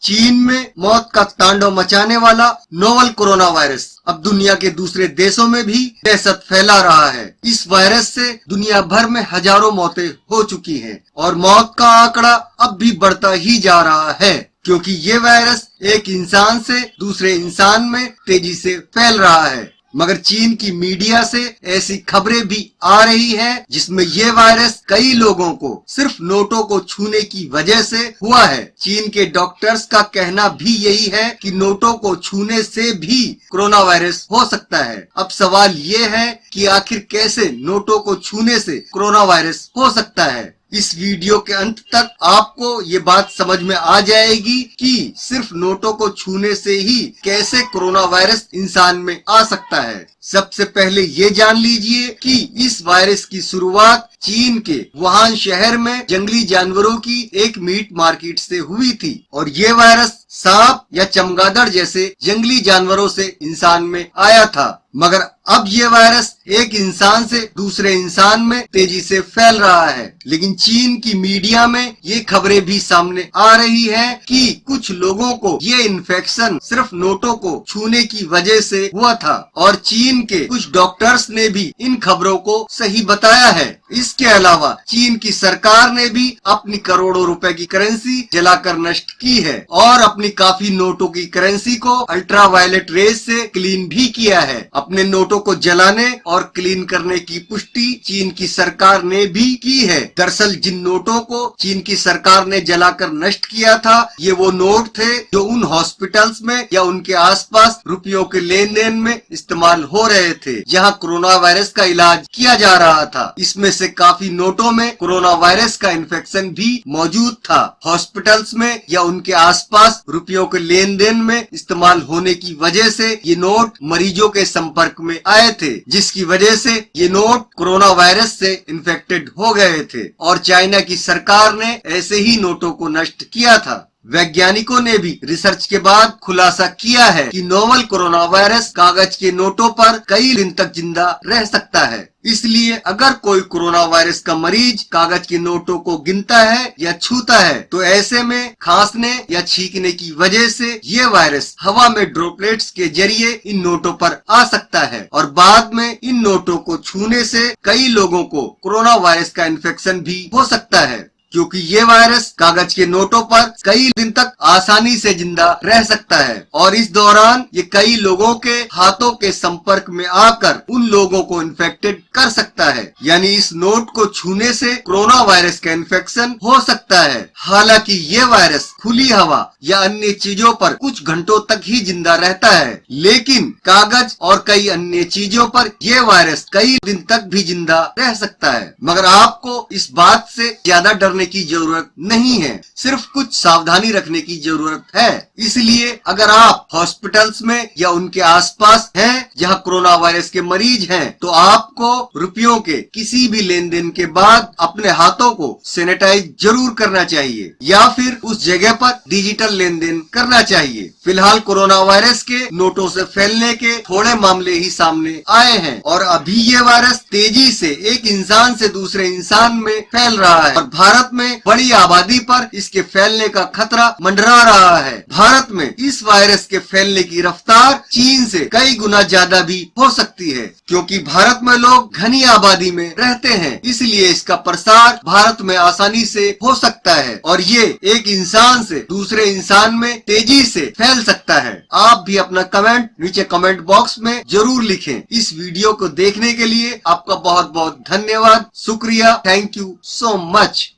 चीन में मौत का तांडव मचाने वाला नोवल कोरोना वायरस अब दुनिया के दूसरे देशों में भी दहशत फैला रहा है। इस वायरस से दुनिया भर में हजारों मौतें हो चुकी हैं और मौत का आंकड़ा अब भी बढ़ता ही जा रहा है, क्योंकि ये वायरस एक इंसान से दूसरे इंसान में तेजी से फैल रहा है। मगर चीन की मीडिया से ऐसी खबरें भी आ रही हैं जिसमें ये वायरस कई लोगों को सिर्फ नोटों को छूने की वजह से हुआ है। चीन के डॉक्टर्स का कहना भी यही है कि नोटों को छूने से भी कोरोना वायरस हो सकता है। अब सवाल ये है कि आखिर कैसे नोटों को छूने से कोरोना वायरस हो सकता है। इस वीडियो के अंत तक आपको ये बात समझ में आ जाएगी कि सिर्फ नोटों को छूने से ही कैसे कोरोना वायरस इंसान में आ सकता है। सबसे पहले ये जान लीजिए कि इस वायरस की शुरुआत चीन के वुहान शहर में जंगली जानवरों की एक मीट मार्केट से हुई थी और ये वायरस सांप या चमगादड़ जैसे जंगली जानवरों से इंसान में आया था। मगर अब ये वायरस एक इंसान से दूसरे इंसान में तेजी से फैल रहा है। लेकिन चीन की मीडिया में ये खबरें भी सामने आ रही है कि कुछ लोगों को ये इन्फेक्शन सिर्फ नोटों को छूने की वजह से हुआ था और चीन के कुछ डॉक्टर्स ने भी इन खबरों को सही बताया है। इसके अलावा चीन की सरकार ने भी अपनी करोड़ों रुपए की करेंसी जलाकर नष्ट की है और अपनी काफी नोटों की करेंसी को अल्ट्रावायलेट रेज से क्लीन भी किया है। अपने नोटों को जलाने और क्लीन करने की पुष्टि चीन की सरकार ने भी की है। दरअसल जिन नोटों को चीन की सरकार ने जलाकर नष्ट किया था, ये वो नोट थे जो उन हॉस्पिटल्स में या उनके आसपास रुपयों के लेन देन में इस्तेमाल हो रहे थे, जहां कोरोना वायरस का इलाज किया जा रहा था। इसमें से काफी नोटों में कोरोना वायरस का इन्फेक्शन भी मौजूद था। हॉस्पिटल्स में या उनके आसपास रुपयों के लेन देन में इस्तेमाल होने की वजह से ये नोट मरीजों के संपर्क में आए थे, जिसकी वजह से ये नोट कोरोना वायरस से इन्फेक्टेड हो गए थे और चाइना की सरकार ने ऐसे ही नोटों को नष्ट किया था। वैज्ञानिकों ने भी रिसर्च के बाद खुलासा किया है कि नोवल कोरोना वायरस कागज के नोटों पर कई दिन तक जिंदा रह सकता है। इसलिए अगर कोई कोरोना वायरस का मरीज कागज के नोटों को गिनता है या छूता है तो ऐसे में खांसने या छींकने की वजह से ये वायरस हवा में ड्रॉपलेट्स के जरिए इन नोटों पर आ सकता है और बाद में इन नोटों को छूने से कई लोगों को कोरोना वायरस का इन्फेक्शन भी हो सकता है, क्योंकि ये वायरस कागज के नोटों पर कई दिन तक आसानी से जिंदा रह सकता है और इस दौरान ये कई लोगों के हाथों के संपर्क में आकर उन लोगों को इन्फेक्टेड कर सकता है। यानी इस नोट को छूने से कोरोना वायरस का इन्फेक्शन हो सकता है। हालांकि ये वायरस खुली हवा या अन्य चीजों पर कुछ घंटों तक ही जिंदा रहता है, लेकिन कागज और कई अन्य चीजों पर यह वायरस कई दिन तक भी जिंदा रह सकता है। मगर आपको इस बात से ज्यादा डरने की जरूरत नहीं है, सिर्फ कुछ सावधानी रखने की जरूरत है। इसलिए अगर आप हॉस्पिटल्स में या उनके आसपास हैं जहां कोरोना वायरस के मरीज हैं, तो आपको रुपयों के किसी भी लेन देन के बाद अपने हाथों को सैनिटाइज जरूर करना चाहिए या फिर उस जगह पर डिजिटल लेन देन करना चाहिए। फिलहाल कोरोना वायरस के नोटों से फैलने के थोड़े मामले ही सामने आए हैं और अभी ये वायरस तेजी से एक इंसान से दूसरे इंसान में फैल रहा है और भारत में बड़ी आबादी पर इसके फैलने का खतरा मंडरा रहा है। भारत में इस वायरस के फैलने की रफ्तार चीन से कई गुना ज्यादा भी हो सकती है, क्योंकि भारत में लोग घनी आबादी में रहते हैं, इसलिए इसका प्रसार भारत में आसानी से हो सकता है और ये एक इंसान से दूसरे इंसान में तेजी से फैल सकता है। आप भी अपना कमेंट नीचे कमेंट बॉक्स में जरूर लिखें। इस वीडियो को देखने के लिए आपका बहुत बहुत धन्यवाद, शुक्रिया, थैंक यू सो मच।